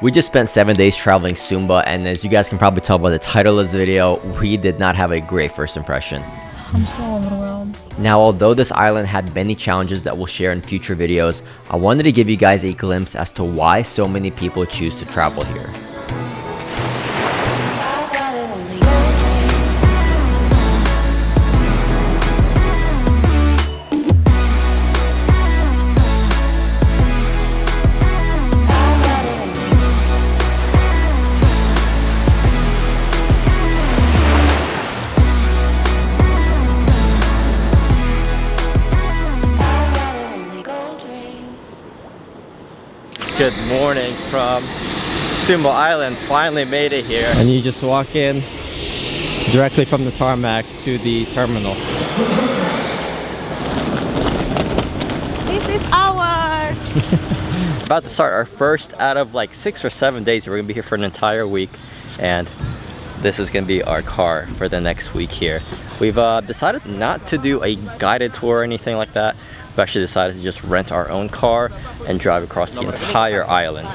We just spent 7 days traveling Sumba, and as you guys can probably tell by the title of this video, we did not have a great first impression. I'm so overwhelmed. Now, although this island had many challenges that we'll share in future videos, I wanted to give you guys a glimpse as to why so many people choose to travel here. Good morning from Sumba Island. Finally made it here. And you just walk in directly from the tarmac to the terminal. This is ours! About to start our first out of like 6 or 7 days. We're gonna be here for an entire week, and this is gonna be our car for the next week here. We've decided not to do a guided tour or anything like that. We actually decided to just rent our own car and drive across the entire island.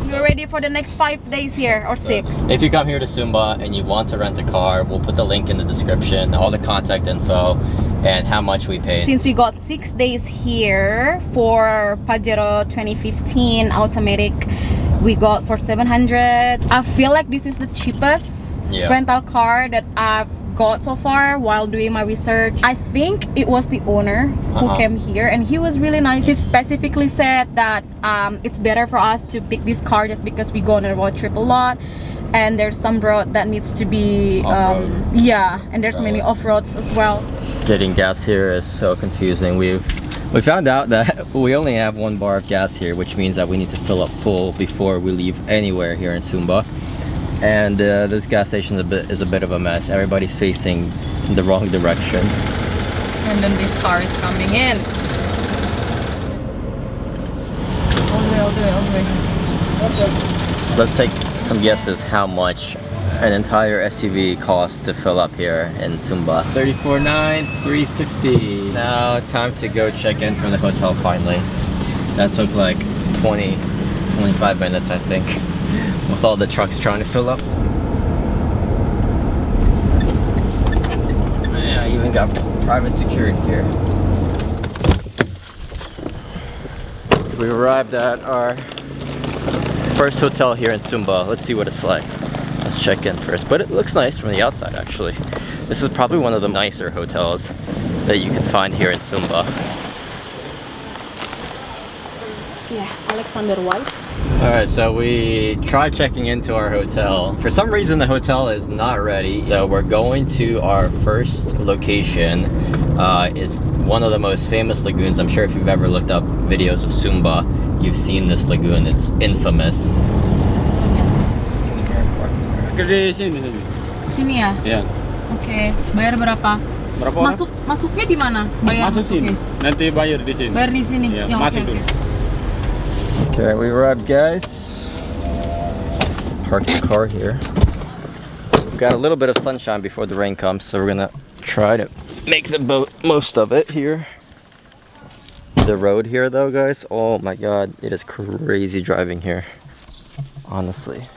We're ready for the next 5 days here, or 6. If you come here to Sumba and you want to rent a car, we'll put the link in the description, all the contact info, and how much we paid. Since we got 6 days here for Pajero 2015 automatic, we got for 700. I feel like this is the cheapest rental car that I've got so far while doing my research. I think it was the owner who came here, and he was really nice. He specifically said that it's better for us to pick this car just because we go on a road trip a lot, and there's some road that needs to be and there's many off-roads as well. Getting gas here is so confusing. We found out that we only have 1 bar of gas here, which means that we need to fill up full before we leave anywhere here in Sumba. And this gas station is a bit of a mess. Everybody's facing the wrong direction. And then this car is coming in. All the way. Let's take some guesses how much an entire SUV costs to fill up here in Sumba. $34.9, $350. Now time to go check in from the hotel finally. That took like 20-25 minutes, I think, with all the trucks trying to fill up. Yeah, I even got private security here. We arrived at our first hotel here in Sumba. Let's see what it's like. Let's check in first, but it looks nice from the outside actually. This is probably one of the nicer hotels that you can find here in Sumba. Yeah, Alexander White. Alright, so we tried checking into our hotel. For some reason the hotel is not ready, so we're going to our first location. It's one of the most famous lagoons. I'm sure if you've ever looked up videos of Sumba, you've seen this lagoon. It's infamous. Di sini. Sini ya? Ya. Oke. Bayar berapa? Berapa? Masuknya di mana? Bayar masuk sini. Nanti bayar di sini. Bayar di sini. Ya, masuk dulu. Okay, we arrived, guys. Park the car here. We've got a little bit of sunshine before the rain comes, so we're gonna try to make the most of it here. The road here though, guys, oh my god, it is crazy driving here. Honestly.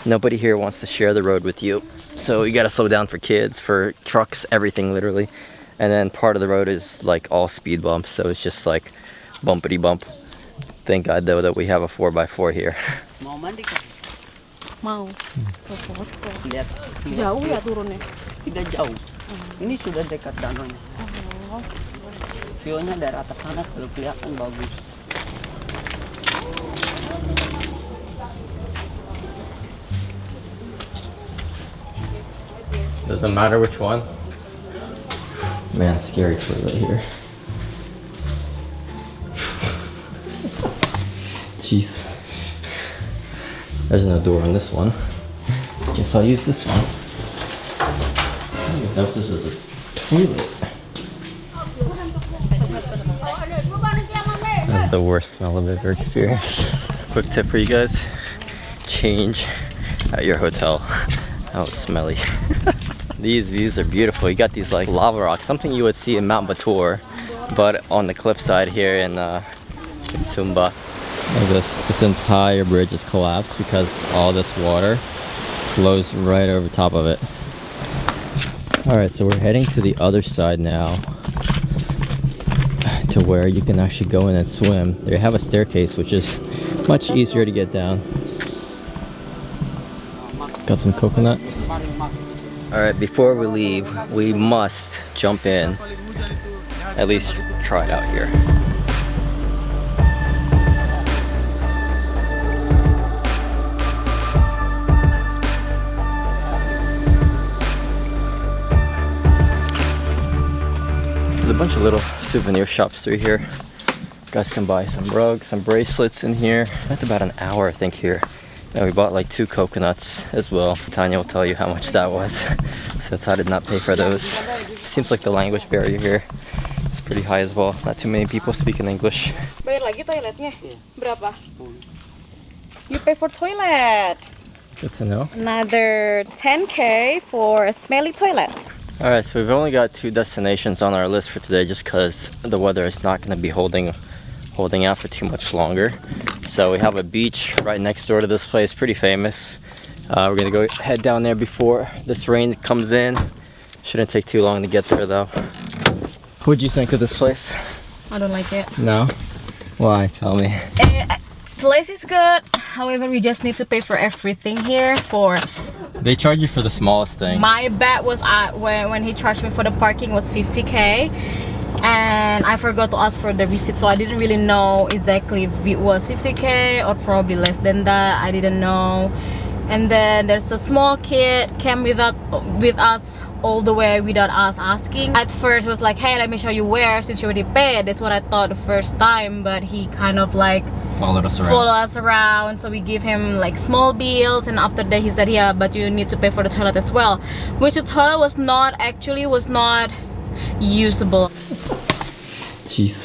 Nobody here wants to share the road with you, so you gotta slow down for kids, for trucks, everything literally. And then part of the road is like all speed bumps, so it's just like bumpity bump. Thank God though that we have a 4x4 here. Mau mandi kan? Mau. Lihat. Jauh ya turunnya? Tidak jauh. Ini sudah dekat danaunya. Oh. View-nya dari atas sana kalau kelihatan bagus. Doesn't matter which one. Man, scary toilet here. Jeez. There's no door on this one. Guess I'll use this one. I don't even know if this is a toilet. That's the worst smell I've ever experienced. Quick tip for you guys. Change at your hotel. That was smelly. these views are beautiful. You got these like lava rocks, something you would see in Mount Batur, but on the cliffside here in Sumba. This entire bridge is collapsed because all this water flows right over top of it. Alright, so we're heading to the other side now, to where you can actually go in and swim. They have a staircase which is much easier to get down. Got some coconut. Alright, before we leave, we must jump in. At least try it out here. There's a bunch of little souvenir shops through here. You guys can buy some rugs, some bracelets in here. Spent about an hour, I think, here. And we bought like 2 coconuts as well. Tanya will tell you how much that was, since I did not pay for those. Seems like the language barrier here is pretty high as well. Not too many people speaking English. Bayar lagi toiletnya? Berapa? You pay for toilet. Good to know. Another 10K for a smelly toilet. Alright, so we've only got 2 destinations on our list for today just because the weather is not going to be holding out for too much longer. So we have a beach right next door to this place, pretty famous. We're going to go head down there before this rain comes in. Shouldn't take too long to get there though. What'd you think of this place? I don't like it. No? Why? Tell me. Place is good, however we just need to pay for everything here. They charge you for the smallest thing. My bet was when he charged me for the parking was 50K, and I forgot to ask for the receipt, so I didn't really know exactly if it was 50K or probably less than that. I didn't know. And then there's a small kid came with us all the way without us asking. At first was like, hey, let me show you where, since you already paid. That's what I thought the first time, but he kind of like followed us around. So we give him like small bills, and after that he said, yeah, but you need to pay for the toilet as well, which the toilet was not usable. Jeez.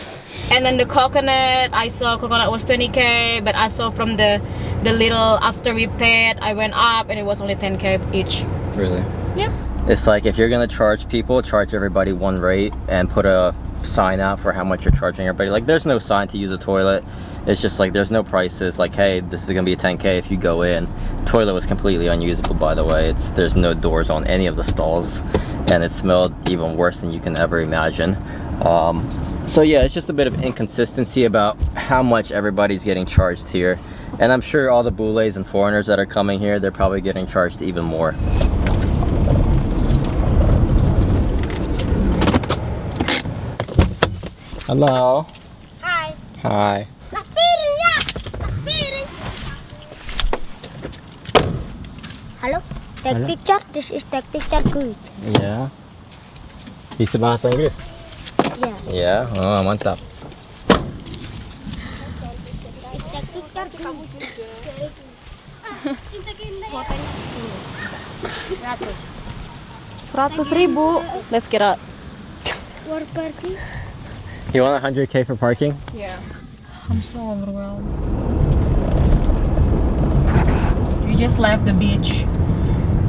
And then the coconut, I saw coconut was 20K, but I saw from the little, after we paid, I went up and it was only 10K each. Really? Yep. It's like if you're gonna charge people, charge everybody one rate and put a sign out for how much you're charging everybody. Like there's no sign to use a toilet. It's just like there's no prices like, hey, this is gonna be a 10K if you go in. The toilet was completely unusable, by the way. There's no doors on any of the stalls, and it smelled even worse than you can ever imagine. So yeah, it's just a bit of inconsistency about how much everybody's getting charged here. And I'm sure all the Bulays and foreigners that are coming here, they're probably getting charged even more. Hello. Hi. Hi. Hello. Take picture. This is take picture good. Yeah. Bisa bahasa Inggris? Yeah. Yeah. Oh, mantap. Take picture kamu juga. Fotonya di sini. 100.000. Let's get up. War party. You want 100K for parking? Yeah. I'm so overwhelmed. We just left the beach.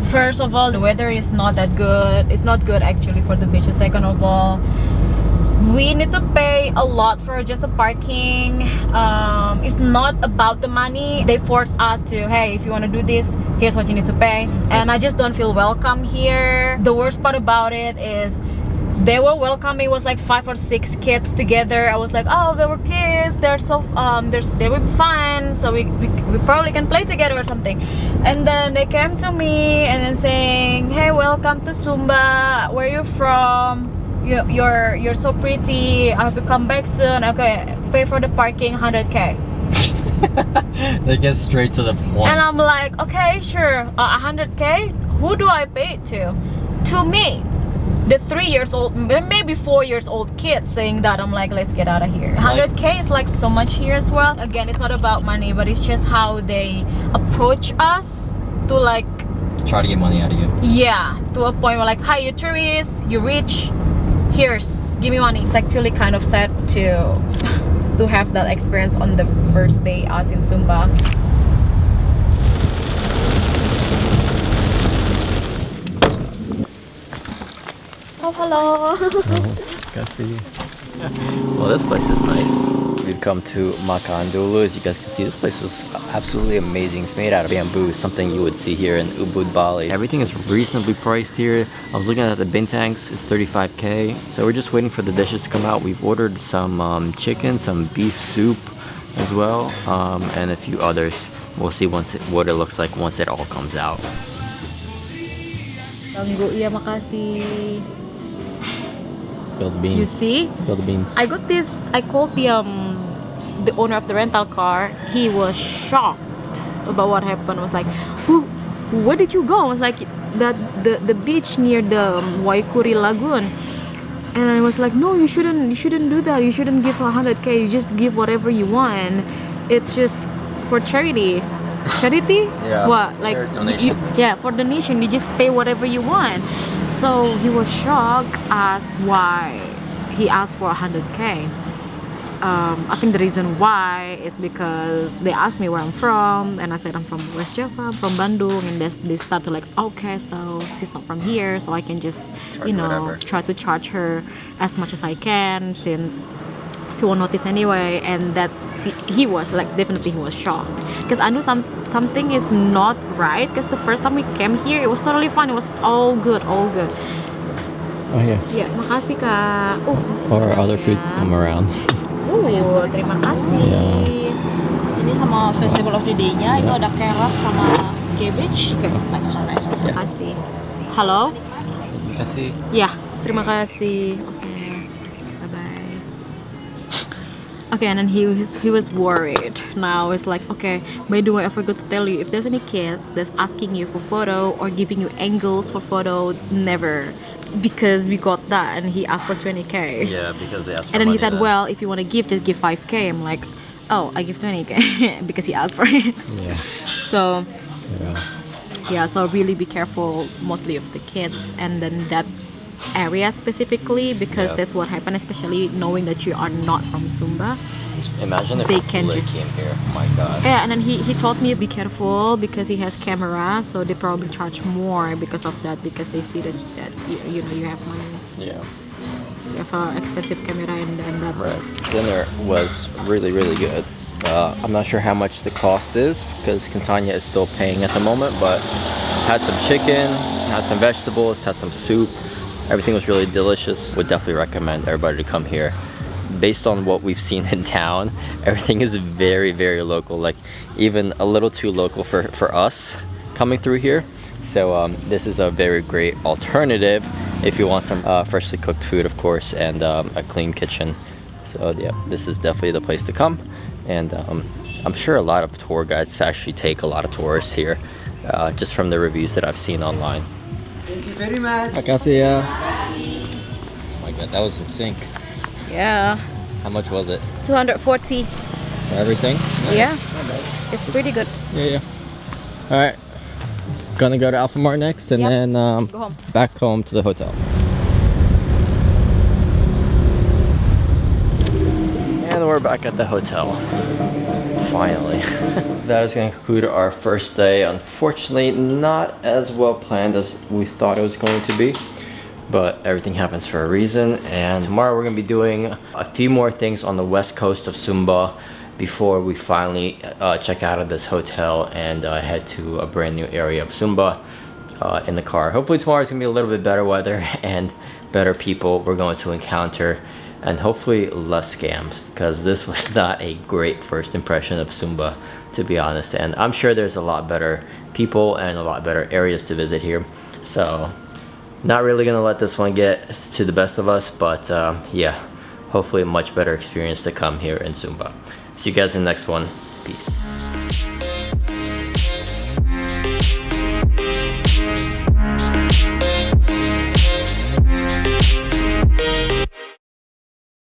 First of all, the weather is not that good. It's not good actually for the beach. Second of all, we need to pay a lot for just a parking. It's not about the money. They force us to, hey, if you want to do this, here's what you need to pay. And I just don't feel welcome here. The worst part about it is they were welcoming. It was like 5 or 6 kids together. I was like, oh, they were kids, they're so they will be fun, so we probably can play together or something. And then they came to me and then saying, hey, welcome to Sumba, where you from, you're so pretty, I hope you come back soon. Okay, pay for the parking, 100K. They get straight to the point. And I'm like, okay, sure, 100K, who do I pay it to me, the 3 years old, maybe 4 years old kid saying that. I'm like, let's get out of here. 100K is like so much here as well. Again, it's not about money, but it's just how they approach us to like try to get money out of you. Yeah, to a point where like, hi, you tourist, you rich, here's, give me money. It's actually kind of sad to have that experience on the first day us in Sumba. Oh, hello. Well, this place is nice. We've come to Makan Dulu. As you guys can see, this place is absolutely amazing. It's made out of bamboo, something you would see here in Ubud, Bali. Everything is reasonably priced here. I was looking at the bintangs, it's 35k. So we're just waiting for the dishes to come out. We've ordered some chicken, some beef soup as well, and a few others. We'll see what it looks like once it all comes out. Ganggu, iya makasih. Spill the beans. You see? Spill the beans. I got this. I called the owner of the rental car. He was shocked about what happened. Was like, where did you go? I was like, the beach near the Waikuri Lagoon. And I was like, no, you shouldn't do that. You shouldn't give 100k. You just give whatever you want. It's just for charity. Charity? Yeah. What? Like donation. Yeah, for donation. You just pay whatever you want. So he was shocked as why he asked for 100k. I think the reason why is because they asked me where I'm from, and I said I'm from West Java, I'm from Bandung, and they start to like, okay, so she's not from here, so I can just, try to charge her as much as I can since she won't notice anyway. And he was like, definitely he was shocked because I knew something is not right, because the first time we came here it was totally fine, it was all good. Oh yeah. Yeah, makasih Kak. Or other foods come around. Terima kasih. Yeah. Ini sama vegetable of the day-nya itu ada carrot sama cabbage. Okay, nice. Terima kasih. Halo? Terima kasih. Ya, terima kasih. Okay. Bye-bye. Okay, and then he was worried. Now it's like, okay, by the way, I forgot to tell you, if there's any kids that's asking you for photo or giving you angles for photo, never. Because we got that and he asked for 20k. Yeah, because they asked for and then he money said, then. well, if you want to give, just give 5k. I'm like, oh, I give 20k because he asked for it. Yeah. So Yeah. so really be careful, mostly of the kids and then that area specifically, because that's what happened, especially knowing that you are not from Sumba. Imagine if they a can bullet just came here. My God. Yeah, and then he told me be careful because he has camera, so they probably charge more because of that, because they see that you have money. Yeah. You have an expensive camera and that. Right. Dinner was really, really good. I'm not sure how much the cost is because Cantania is still paying at the moment, but had some chicken, had some vegetables, had some soup. Everything was really delicious. Would definitely recommend everybody to come here. Based on what we've seen in town, everything is very, very local, like even a little too local for us coming through here. So this is a very great alternative if you want some freshly cooked food, of course, and a clean kitchen. So yeah, this is definitely the place to come. And I'm sure a lot of tour guides actually take a lot of tourists here, just from the reviews that I've seen online. Thank you very much. Makasih ya. Oh my God, that was in sync. Yeah. How much was it? 240. For everything? Yeah. It's pretty good. Yeah. All right. Gonna go to Alphamart next, and then Go home. back home to the hotel. And we're back at the hotel. Finally. That is going to conclude our first day. Unfortunately, not as well planned as we thought it was going to be. But everything happens for a reason, and tomorrow we're going to be doing a few more things on the west coast of Sumba before we finally check out of this hotel and head to a brand new area of Sumba in the car. Hopefully tomorrow is going to be a little bit better weather and better people we're going to encounter, and hopefully less scams, because this was not a great first impression of Sumba, to be honest. And I'm sure there's a lot better people and a lot better areas to visit here. So not really gonna let this one get to the best of us, but yeah, hopefully a much better experience to come here in Sumba. See you guys in the next one. Peace.